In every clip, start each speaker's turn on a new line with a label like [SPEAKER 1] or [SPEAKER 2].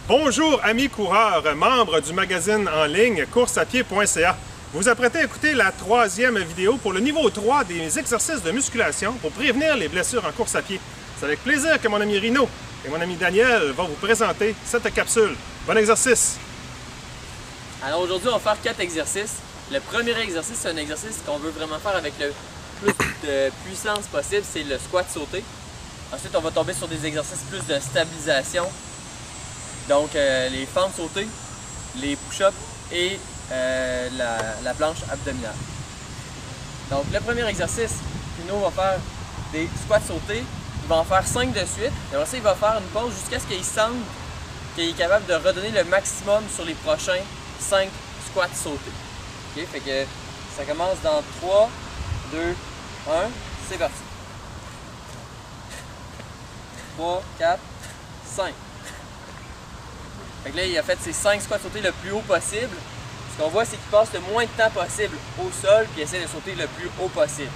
[SPEAKER 1] Bonjour amis coureurs, membres du magazine en ligne courseapied.ca. Vous vous apprêtez à écouter la troisième vidéo pour le niveau 3 des exercices de musculation pour prévenir les blessures en course à pied. C'est avec plaisir que mon ami Rino et mon ami Daniel vont vous présenter cette capsule. Bon exercice!
[SPEAKER 2] Alors aujourd'hui, on va faire 4 exercices. Le premier exercice, c'est un exercice qu'on veut vraiment faire avec le plus de puissance possible, c'est le squat sauté. Ensuite, on va tomber sur des exercices plus de stabilisation. Donc, les fentes sautées, les push-ups et la planche abdominale. Donc, le premier exercice, Rino va faire des squats sautés. Il va en faire 5 de suite. Et après ça, il va faire une pause jusqu'à ce qu'il sente qu'il est capable de redonner le maximum sur les prochains 5 squats sautés. Okay? Fait que ça commence dans 3, 2, 1, c'est parti. 3, 4, 5. Fait que là, il a fait ses 5 squats sautés le plus haut possible. Ce qu'on voit, c'est qu'il passe le moins de temps possible au sol puis essaie de sauter le plus haut possible.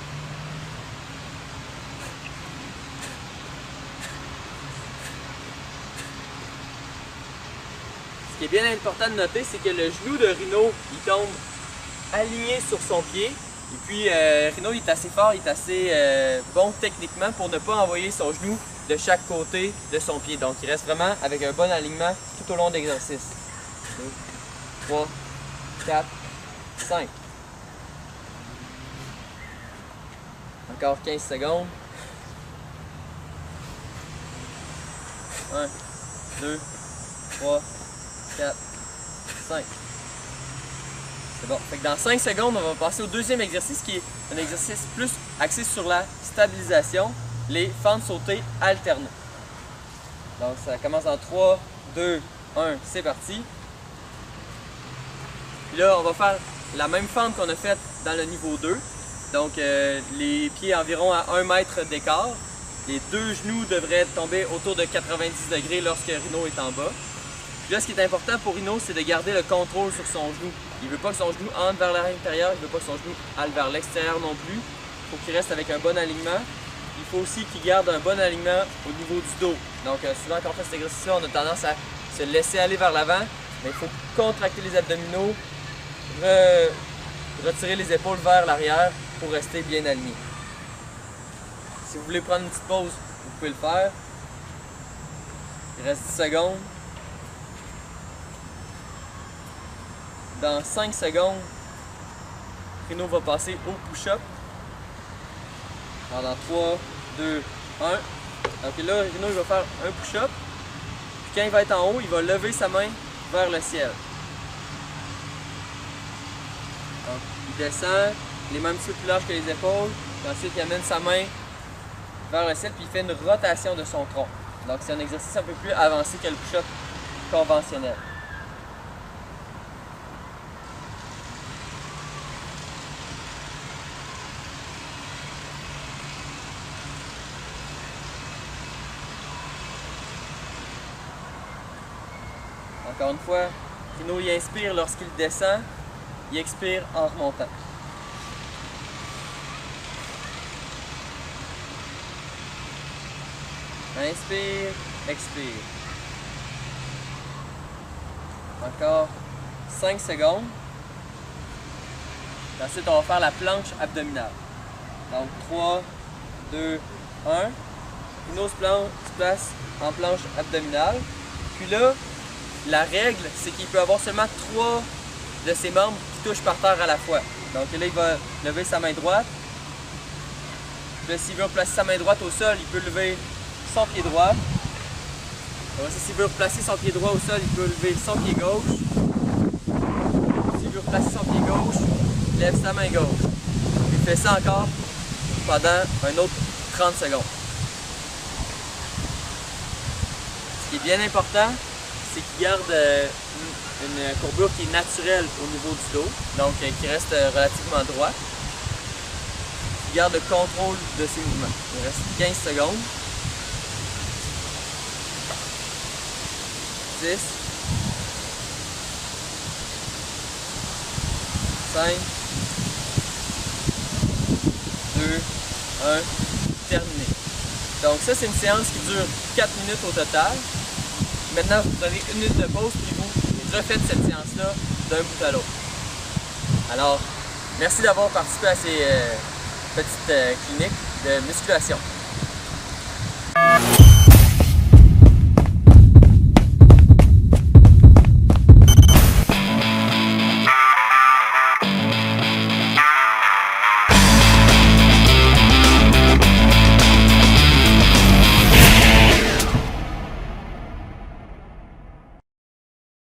[SPEAKER 2] Ce qui est bien important de noter, c'est que le genou de Rino, il tombe aligné sur son pied. Et puis, Rino, il est assez fort, il est assez bon techniquement pour ne pas envoyer son genou de chaque côté de son pied. Donc, il reste vraiment avec un bon alignement tout au long de l'exercice. 2, 3, 4, 5. Encore 15 secondes. 1, 2, 3, 4, 5. C'est bon. Fait que dans 5 secondes, on va passer au deuxième exercice qui est un exercice plus axé sur la stabilisation, les fentes sautées alternées. Donc ça commence en 3, 2, 1, c'est parti. Puis là, on va faire la même fente qu'on a faite dans le niveau 2. Donc les pieds environ à 1 mètre d'écart. Les deux genoux devraient tomber autour de 90 degrés lorsque Rino est en bas. Puis là, ce qui est important pour Rino, c'est de garder le contrôle sur son genou. Il ne veut pas que son genou entre vers l'intérieur, il ne veut pas que son genou aille vers l'extérieur non plus. Il faut qu'il reste avec un bon alignement. Il faut aussi qu'il garde un bon alignement au niveau du dos. Donc souvent quand on fait cet exercice-là, on a tendance à se laisser aller vers l'avant, mais il faut contracter les abdominaux, retirer les épaules vers l'arrière pour rester bien aligné. Si vous voulez prendre une petite pause, vous pouvez le faire. Il reste 10 secondes. Dans 5 secondes, Rino va passer au push-up. Dans 3, 2, 1. Donc là, Rino il va faire un push-up. Puis quand il va être en haut, il va lever sa main vers le ciel. Donc, il descend, les mains un petit peu plus larges que les épaules. Puis ensuite, il amène sa main vers le ciel, puis il fait une rotation de son tronc. Donc c'est un exercice un peu plus avancé que le push-up conventionnel. Encore une fois, Rino il inspire lorsqu'il descend, il expire en remontant. Inspire, expire. Encore 5 secondes. Ensuite, on va faire la planche abdominale. Donc 3, 2, 1. Rino se place en planche abdominale. Puis là, la règle, c'est qu'il peut avoir seulement 3 de ses membres qui touchent par terre à la fois. Donc là, il va lever sa main droite. Puis là, s'il veut replacer sa main droite au sol, il peut lever son pied droit. S'il veut replacer son pied droit au sol, il peut lever son pied gauche. S'il veut replacer son pied gauche, il lève sa main gauche. Il fait ça encore pendant un autre 30 secondes. Ce qui est bien important, c'est qu'il garde une courbure qui est naturelle au niveau du dos, donc qui reste relativement droit. Il garde le contrôle de ses mouvements. Il reste 15 secondes. 10, 5, 2, 1, terminé. Donc ça, c'est une séance qui dure 4 minutes au total. maintenant, vous prenez une minute de pause puis vous refaites cette séance-là d'un bout à l'autre. Alors, merci d'avoir participé à ces petites cliniques de musculation.